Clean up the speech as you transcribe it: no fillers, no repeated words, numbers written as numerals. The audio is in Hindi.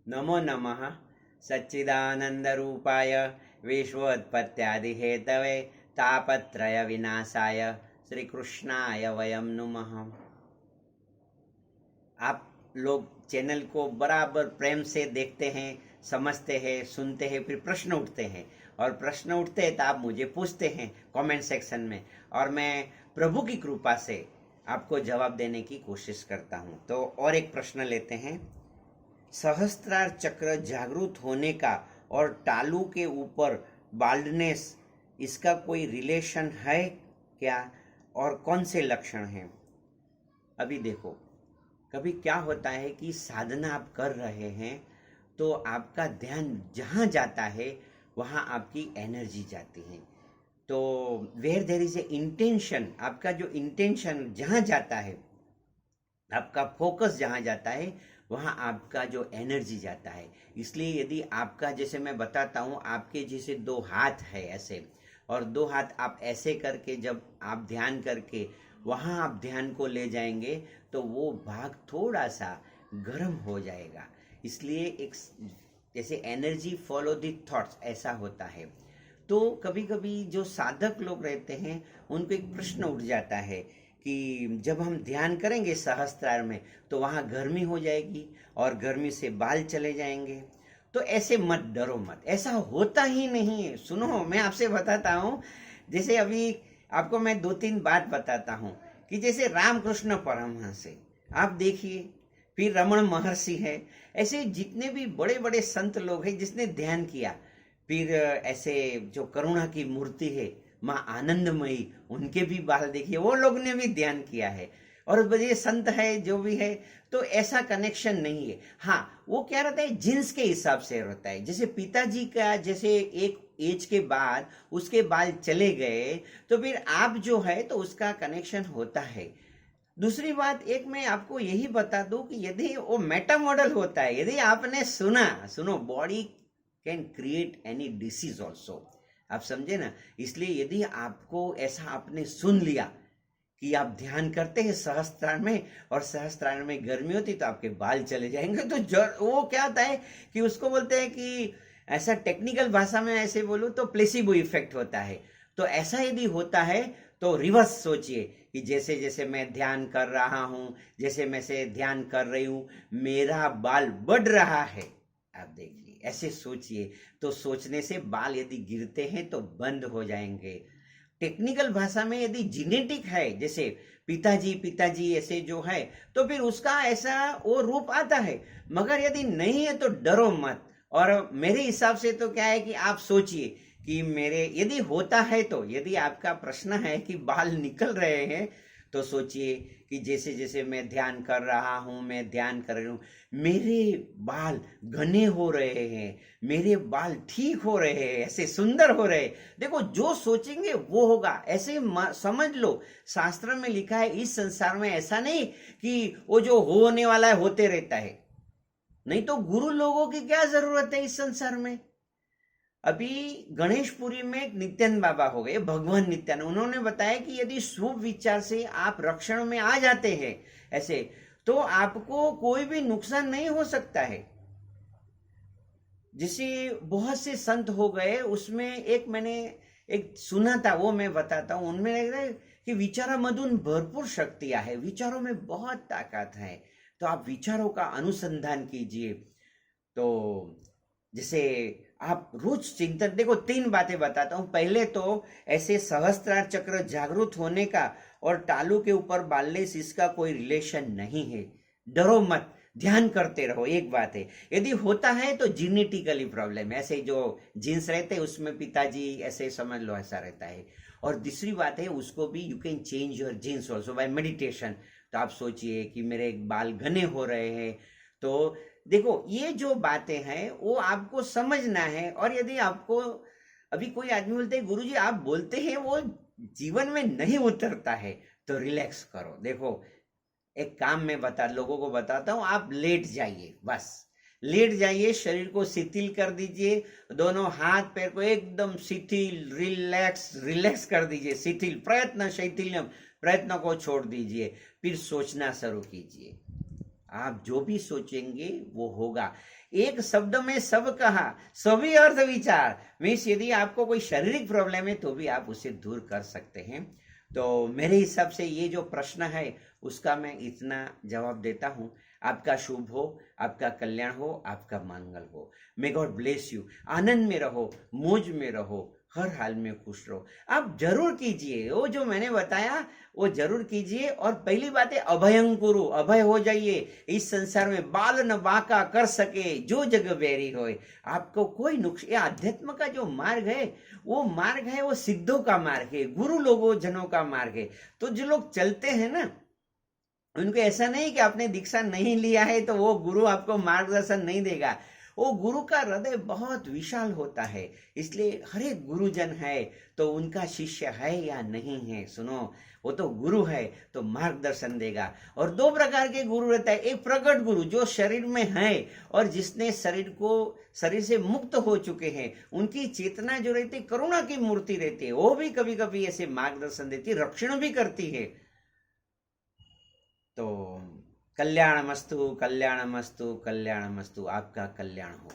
नमो नमः सच्चिदानंदरूपाय विश्वोत्पत्त्यादिहेतवे तापत्रय विनाशाय श्री कृष्णाय वयम नुमः। आप लोग चैनल को बराबर प्रेम से देखते हैं, समझते हैं, सुनते हैं, फिर प्रश्न उठते हैं और प्रश्न उठते हैं तो आप मुझे पूछते हैं कमेंट सेक्शन में और मैं प्रभु की कृपा से आपको जवाब देने की कोशिश करता हूं। तो और एक प्रश्न लेते हैं। सहस्त्रार चक्र जागृत होने का और टालू के ऊपर बाल्डनेस, इसका कोई रिलेशन है क्या और कौन से लक्षण हैं? अभी देखो, कभी क्या होता है कि साधना आप कर रहे हैं तो आपका ध्यान जहाँ जाता है वहाँ आपकी एनर्जी जाती है। तो where there is a intention, आपका जो इंटेंशन जहाँ जाता है, आपका फोकस जहाँ जाता है वहाँ आपका जो एनर्जी जाता है। इसलिए यदि आपका, जैसे मैं बताता हूँ, आपके जैसे दो हाथ है ऐसे, और दो हाथ आप ऐसे करके जब आप ध्यान करके वहाँ आप ध्यान को ले जाएंगे तो वो भाग थोड़ा सा गर्म हो जाएगा। इसलिए एक जैसे एनर्जी फॉलो द थॉट्स ऐसा होता है। तो कभी कभी जो साधक लोग रहते हैं उनको एक प्रश्न उठ जाता है कि जब हम ध्यान करेंगे सहस्त्रार में तो वहाँ गर्मी हो जाएगी और गर्मी से बाल चले जाएंगे। तो ऐसे मत डरो मत, ऐसा होता ही नहीं है। सुनो, मैं आपसे बताता हूँ, जैसे अभी आपको मैं दो तीन बात बताता हूँ कि जैसे रामकृष्ण परमहंस है, आप देखिए, फिर रमण महर्षि है, ऐसे जितने भी बड़े बड़े संत लोग हैं जिसने ध्यान किया, फिर ऐसे जो करुणा की मूर्ति है माँ आनंदमयी, उनके भी बाल देखिए, वो लोग ने भी ध्यान किया है। और ये संत है जो भी है, तो ऐसा कनेक्शन नहीं है। हाँ, वो क्या रहता है, जीन्स के हिसाब से रहता है। जैसे पिताजी का जैसे एक एज के बाद उसके बाल चले गए तो फिर आप जो है तो उसका कनेक्शन होता है। दूसरी बात, एक मैं आपको यही बता दूं कि यदि वो मेटा मॉडल होता है, यदि आपने सुनो, body can create any disease also, आप समझे ना। इसलिए यदि आपको ऐसा आपने सुन लिया कि आप ध्यान करते हैं सहस्त्रार में और सहस्त्रार में गर्मी होती तो आपके बाल चले जाएंगे, तो वो क्या होता है कि उसको बोलते हैं कि ऐसा टेक्निकल भाषा में ऐसे बोलूं तो प्लेसिबो इफेक्ट होता है। तो ऐसा यदि होता है तो रिवर्स सोचिए कि जैसे जैसे मैं ध्यान कर रहा हूं, जैसे मैं से ध्यान कर रही हूं, मेरा बाल बढ़ रहा है। आप देखिए, ऐसे सोचिए, तो सोचने से बाल यदि गिरते हैं तो बंद हो जाएंगे। टेक्निकल भाषा में यदि जीनेटिक है, जैसे पिताजी पिताजी ऐसे जो है, तो फिर उसका ऐसा वो रूप आता है। मगर यदि नहीं है तो डरो मत। और मेरे हिसाब से तो क्या है कि आप सोचिए कि मेरे यदि होता है, तो यदि आपका प्रश्न है कि बाल निकल रहे हैं, तो सोचिए कि जैसे जैसे मैं ध्यान कर रहा हूं, मैं ध्यान कर रही हूं, मेरे बाल घने हो रहे हैं, मेरे बाल ठीक हो रहे हैं, ऐसे सुंदर हो रहे हैं। देखो, जो सोचेंगे वो होगा, ऐसे समझ लो। शास्त्र में लिखा है इस संसार में ऐसा नहीं कि वो जो होने वाला है होते रहता है। नहीं तो गुरु लोगों की क्या जरूरत है इस संसार में। अभी गणेशपुरी में एक नित्यानंद बाबा हो गए, भगवान नित्यानंद, उन्होंने बताया कि यदि शुभ विचार से आप रक्षण में आ जाते हैं ऐसे, तो आपको कोई भी नुकसान नहीं हो सकता है। जैसे बहुत से संत हो गए, उसमें एक मैंने एक सुना था, वो मैं बताता हूं। उनमें लग रहा है कि विचारामधून भरपूर शक्तियां है, विचारों में बहुत ताकत है। तो आप विचारों का अनुसंधान कीजिए। तो जैसे आप रोज चिंतन, देखो, तीन बातें बताता हूं। पहले तो ऐसे सहस्त्रार चक्र जागृत होने का और टालू के ऊपर बालनेस, इसका कोई रिलेशन नहीं है। डरो मत, ध्यान करते रहो। एक बात है, यदि होता है तो जीनेटिकली प्रॉब्लम, ऐसे जो जीन्स रहते हैं उसमें पिताजी ऐसे समझ लो ऐसा रहता है। और दूसरी बात है, उसको भी you can change your genes also by meditation. तो आप सोचिए कि मेरे बाल घने हो रहे हैं, तो देखो, ये जो बातें हैं वो आपको समझना है। और यदि आपको अभी कोई आदमी बोलते हैं गुरुजी आप बोलते हैं वो जीवन में नहीं उतरता है, तो रिलैक्स करो। देखो, एक काम में लोगों को बताता हूं, आप लेट जाइए, बस लेट जाइए, शरीर को शिथिल कर दीजिए, दोनों हाथ पैर को एकदम शिथिल, रिलैक्स रिलैक्स कर दीजिए। शिथिल प्रयत्न को छोड़ दीजिए, फिर सोचना शुरू कीजिए। आप जो भी सोचेंगे वो होगा। एक शब्द में सब कहा, सभी अर्थ विचार। मीन्स यदि आपको कोई शारीरिक प्रॉब्लम है तो भी आप उसे दूर कर सकते हैं। तो मेरे हिसाब से ये जो प्रश्न है उसका मैं इतना जवाब देता हूँ। आपका शुभ हो, आपका कल्याण हो, आपका मंगल हो। May God bless you. आनंद में रहो, मौज में रहो, हर हाल में खुश रहो। आप जरूर कीजिए वो जो मैंने बताया, वो जरूर कीजिए। और पहली बात है अभयंकुरु, अभय हो जाइए। इस संसार में बाल न बांका कर सके जो जग बैरी होए। आपको कोई नुकसान, ये अध्यात्म का जो मार्ग है वो सिद्धों का मार्ग है, गुरु लोगों जनों का मार्ग है। तो जो लोग चलते हैं ना, उनको ऐसा नहीं कि आपने दीक्षा नहीं लिया है तो वो गुरु आपको मार्गदर्शन नहीं देगा। वो गुरु का हृदय बहुत विशाल होता है, इसलिए हर एक गुरुजन है तो उनका शिष्य है या नहीं है, सुनो, वो तो गुरु है तो मार्गदर्शन देगा। और दो प्रकार के गुरु रहता है, एक प्रकट गुरु जो शरीर में है और जिसने शरीर से मुक्त हो चुके हैं, उनकी चेतना जो रहती करुणा की मूर्ति रहती है, वो भी कभी कभी ऐसे मार्गदर्शन देती, रक्षण भी करती है। तो कल्याणमस्तु, कल्याणमस्तु, कल्याणमस्तु, आपका कल्याण हो।